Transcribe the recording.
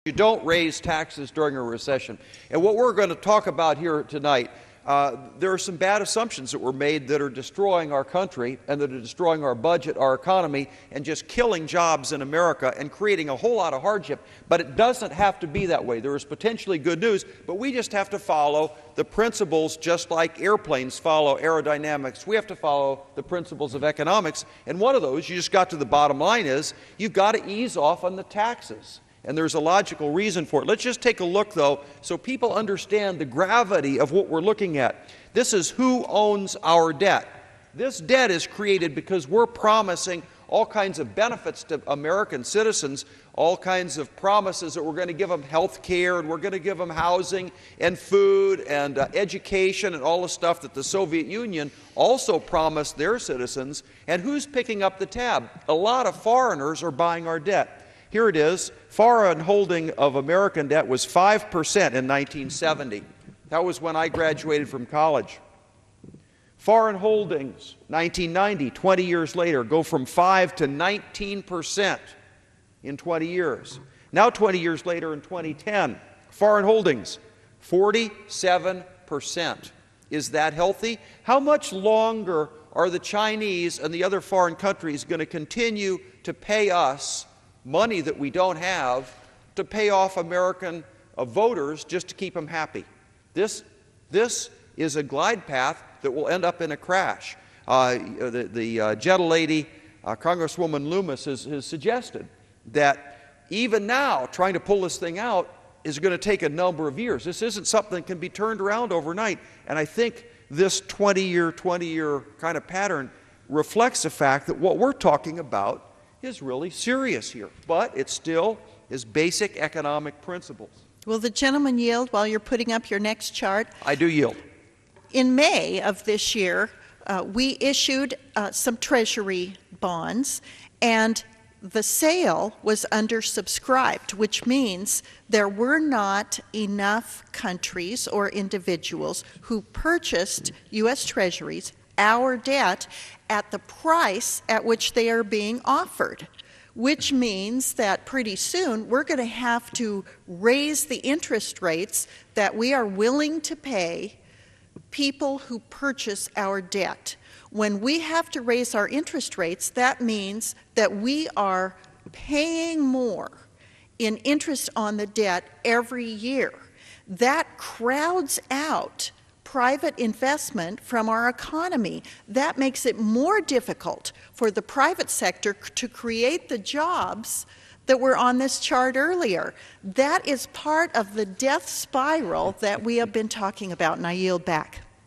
You don't raise taxes during a recession. And what we're going to talk about here tonight, there are some bad assumptions that were made that are destroying our country and that are destroying our budget, our economy, and just killing jobs in America and creating a whole lot of hardship. But it doesn't have to be that way. There is potentially good news, but we just have to follow the principles just like airplanes follow aerodynamics. We have to follow the principles of economics. And one of those, you just got to the bottom line, is you've got to ease off on the taxes. And there's a logical reason for it. Let's just take a look, though, so people understand the gravity of what we're looking at. This is who owns our debt. This debt is created because we're promising all kinds of benefits to American citizens, all kinds of promises that we're going to give them health care, and we're going to give them housing and food and education and all the stuff that the Soviet Union also promised their citizens. And who's picking up the tab? A lot of foreigners are buying our debt. Here it is. Foreign holding of American debt was 5% in 1970. That was when I graduated from college. Foreign holdings, 1990, 20 years later, go from 5 to 19% in 20 years. Now, 20 years later in 2010, foreign holdings, 47%. Is that healthy? How much longer are the Chinese and the other foreign countries going to continue to pay us money that we don't have to pay off American voters just to keep them happy? This is a glide path that will end up in a crash. The gentlelady, Congresswoman Lummis, has suggested that even now, trying to pull this thing out is going to take a number of years. This isn't something that can be turned around overnight. And I think this 20-year kind of pattern reflects the fact that what we're talking about is really serious here, but it still is basic economic principles. Will the gentleman yield while you're putting up your next chart? I do yield. In May of this year, we issued some Treasury bonds, and the sale was undersubscribed, which means there were not enough countries or individuals who purchased U.S. Treasuries, our debt, at the price at which they are being offered, which means that pretty soon we're going to have to raise the interest rates that we are willing to pay people who purchase our debt. When we have to raise our interest rates, that means that we are paying more in interest on the debt every year. That crowds out private investment from our economy. That makes it more difficult for the private sector to create the jobs that were on this chart earlier. That is part of the death spiral that we have been talking about, and I yield back.